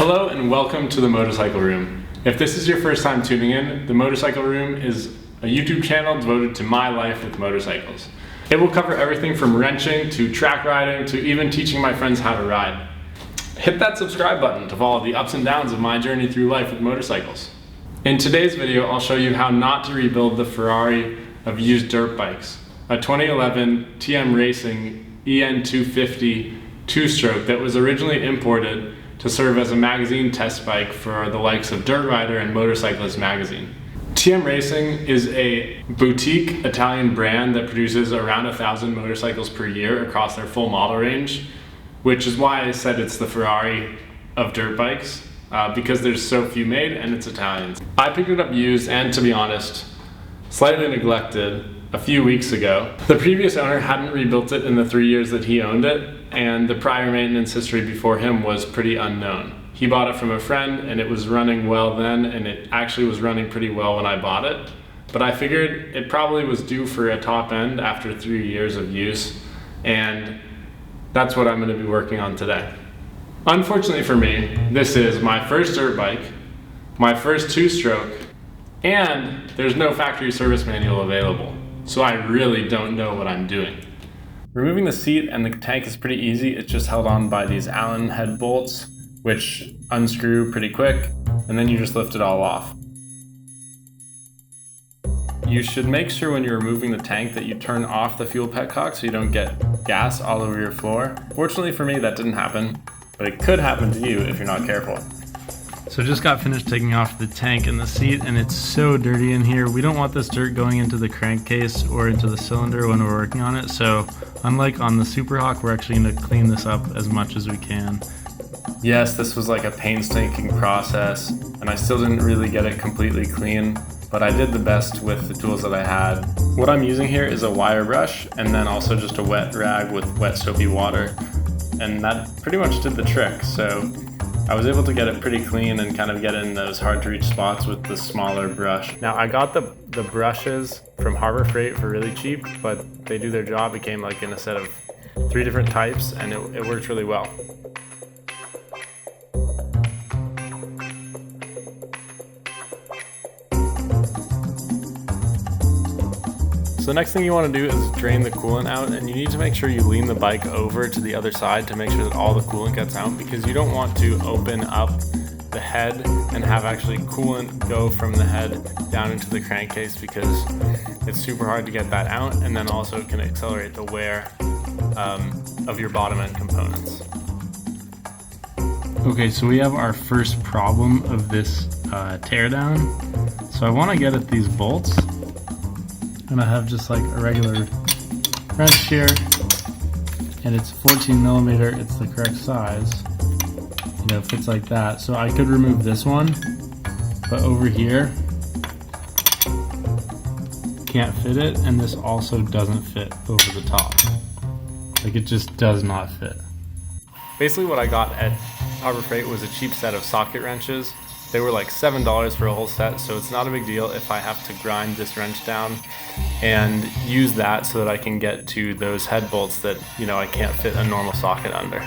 Hello and welcome to the Motorcycle Room. If this is your first time tuning in, the Motorcycle Room is a YouTube channel devoted to my life with motorcycles. It will cover everything from wrenching to track riding to even teaching my friends how to ride. Hit that subscribe button to follow the ups and downs of my journey through life with motorcycles. In today's video, I'll show you how not to rebuild the Ferrari of used dirt bikes, a 2011 TM Racing EN250 two-stroke that was originally imported to serve as a magazine test bike for the likes of Dirt Rider and Motorcyclist magazine. TM Racing is a boutique Italian brand that produces around 1,000 motorcycles per year across their full model range, which is why I said it's the Ferrari of dirt bikes, because there's so few made and it's Italian. I picked it up used and, to be honest, slightly neglected a few weeks ago. The previous owner hadn't rebuilt it in the 3 years that he owned it, and the prior maintenance history before him was pretty unknown. He bought it from a friend and it was running well then, and it actually was running pretty well when I bought it. But I figured it probably was due for a top end after 3 years of use, and that's what I'm going to be working on today. Unfortunately for me, this is my first dirt bike, my first two-stroke, and there's no factory service manual available. So I really don't know what I'm doing. Removing the seat and the tank is pretty easy. It's just held on by these Allen head bolts, which unscrew pretty quick, and then you just lift it all off. You should make sure when you're removing the tank that you turn off the fuel petcock so you don't get gas all over your floor. Fortunately for me, that didn't happen, but it could happen to you if you're not careful. So just got finished taking off the tank and the seat, and it's so dirty in here. We don't want this dirt going into the crankcase or into the cylinder when we're working on it. So unlike on the Super Hawk, we're actually going to clean this up as much as we can. Yes, this was like a painstaking process, and I still didn't really get it completely clean, but I did the best with the tools that I had. What I'm using here is a wire brush, and then also just a wet rag with wet soapy water, and that pretty much did the trick. So I was able to get it pretty clean and kind of get in those hard to reach spots with the smaller brush. Now I got the brushes from Harbor Freight for really cheap, but they do their job. It came like in a set of 3 different types, and it worked really well. So the next thing you want to do is drain the coolant out, and you need to make sure you lean the bike over to the other side to make sure that all the coolant gets out, because you don't want to open up the head and have actually coolant go from the head down into the crankcase, because it's super hard to get that out, and then also it can accelerate the wear of your bottom end components. Okay, so we have our first problem of this teardown. So I want to get at these bolts. And I have just like a regular wrench here, and it's 14 millimeter, it's the correct size, it fits like that. So I could remove this one, but over here can't fit it, and this also doesn't fit over the top. Like, it just does not fit. Basically what I got at Harbor Freight was a cheap set of socket wrenches. They were like $7 for a whole set, so it's not a big deal if I have to grind this wrench down and use that so that I can get to those head bolts that, I can't fit a normal socket under.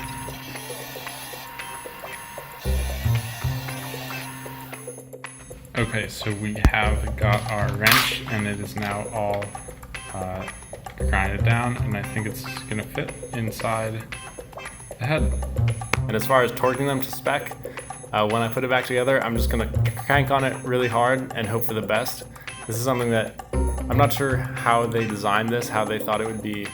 Okay, so we have got our wrench, and it is now all grinded down, and I think it's going to fit inside the head. And as far as torquing them to spec, when I put it back together, I'm just going to crank on it really hard and hope for the best. This is something that I'm not sure how they designed this, how they thought it would be,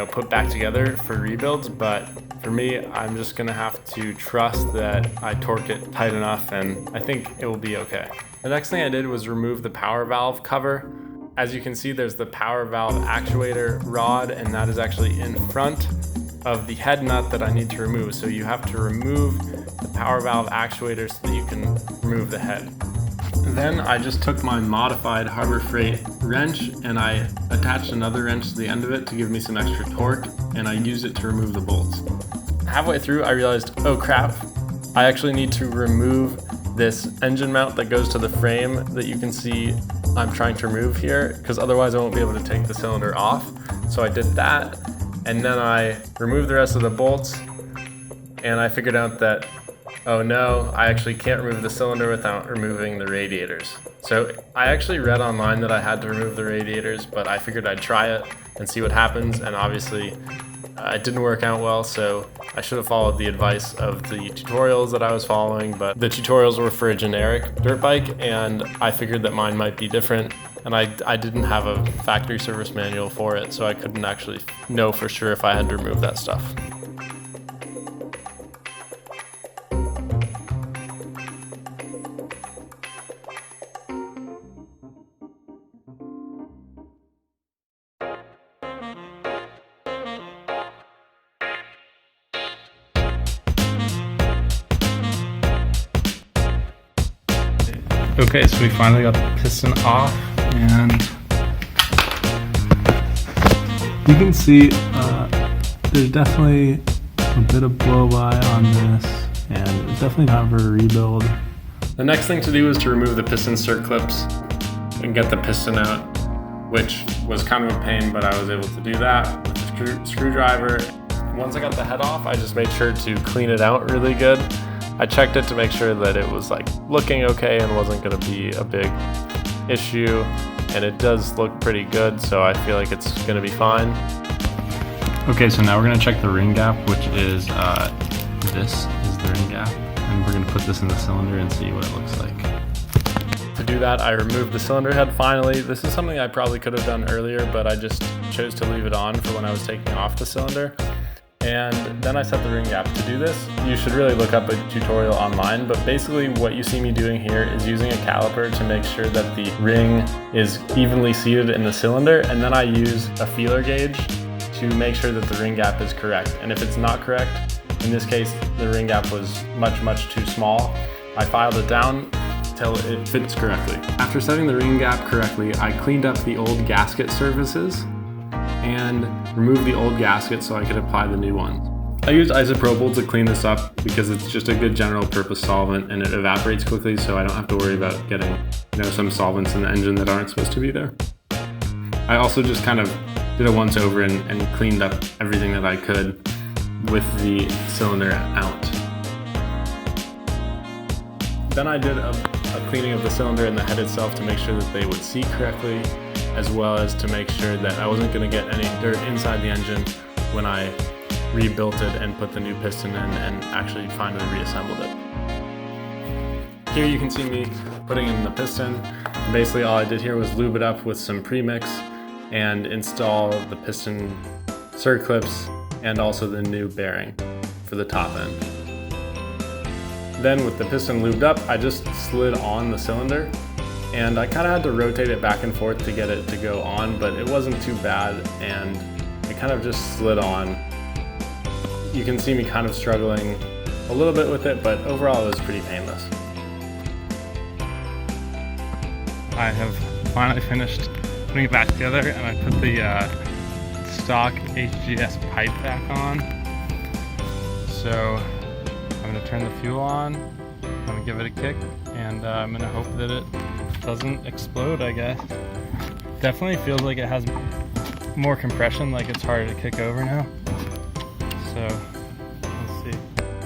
put back together for rebuilds, but for me, I'm just going to have to trust that I torque it tight enough, and I think it will be okay. The next thing I did was remove the power valve cover. As you can see, there's the power valve actuator rod, and that is actually in front of the head nut that I need to remove. So you have to remove the power valve actuator so that you can remove the head. Then I just took my modified Harbor Freight wrench and I attached another wrench to the end of it to give me some extra torque, and I used it to remove the bolts. Halfway through I realized, oh crap, I actually need to remove this engine mount that goes to the frame that you can see I'm trying to remove here, because otherwise I won't be able to take the cylinder off. So I did that, and then I removed the rest of the bolts, and I figured out that Oh no, I actually can't remove the cylinder without removing the radiators. So I actually read online that I had to remove the radiators, but I figured I'd try it and see what happens, and obviously it didn't work out well, so I should have followed the advice of the tutorials that I was following, but the tutorials were for a generic dirt bike, and I figured that mine might be different, and I didn't have a factory service manual for it, so I couldn't actually know for sure if I had to remove that stuff. Okay, so we finally got the piston off, and you can see there's definitely a bit of blow-by on this, and it's definitely time for a rebuild. The next thing to do is to remove the piston cert clips and get the piston out, which was kind of a pain, but I was able to do that with the screwdriver. Once I got the head off, I just made sure to clean it out really good. I checked it to make sure that it was like looking okay and wasn't going to be a big issue, and it does look pretty good, so I feel like it's going to be fine. Okay, so now we're going to check the ring gap, which is this is the ring gap, and we're going to put this in the cylinder and see what it looks like. To do that, I removed the cylinder head finally. This is something I probably could have done earlier, but I just chose to leave it on for when I was taking off the cylinder. And then I set the ring gap. To do this, you should really look up a tutorial online, but basically what you see me doing here is using a caliper to make sure that the ring is evenly seated in the cylinder, and then I use a feeler gauge to make sure that the ring gap is correct. And if it's not correct, in this case, the ring gap was much too small, I filed it down till it fits correctly. After setting the ring gap correctly, I cleaned up the old gasket surfaces and removed the old gasket so I could apply the new one. I used isopropyl to clean this up because it's just a good general purpose solvent and it evaporates quickly, so I don't have to worry about getting some solvents in the engine that aren't supposed to be there. I also just kind of did a once over and cleaned up everything that I could with the cylinder out. Then I did a cleaning of the cylinder and the head itself to make sure that they would seat correctly, as well as to make sure that I wasn't going to get any dirt inside the engine when I rebuilt it and put the new piston in and actually finally reassembled it. Here you can see me putting in the piston. Basically all I did here was lube it up with some premix and install the piston cert clips and also the new bearing for the top end. Then with the piston lubed up, I just slid on the cylinder, and I kind of had to rotate it back and forth to get it to go on, but it wasn't too bad, and it kind of just slid on. You can see me kind of struggling a little bit with it, but overall it was pretty painless. I have finally finished putting it back together, and I put the stock HGS pipe back on. So I'm going to turn the fuel on, I'm going to give it a kick, and I'm going to hope that it doesn't explode, I guess. Definitely feels like it has more compression, like it's harder to kick over now. So, let's see.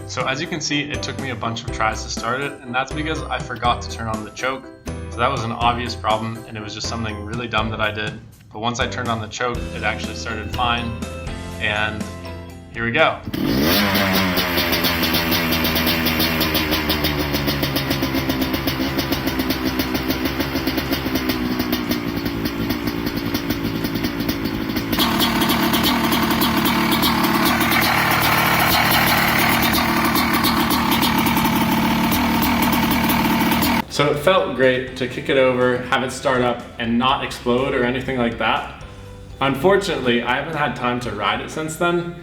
So as you can see, it took me a bunch of tries to start it, and that's because I forgot to turn on the choke. So that was an obvious problem, and it was just something really dumb that I did. But once I turned on the choke, it actually started fine, and here we go. So it felt great to kick it over, have it start up, and not explode or anything like that. Unfortunately, I haven't had time to ride it since then,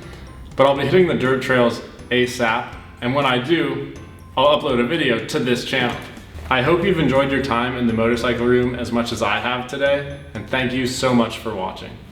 but I'll be hitting the dirt trails ASAP, and when I do, I'll upload a video to this channel. I hope you've enjoyed your time in the motorcycle room as much as I have today, and thank you so much for watching.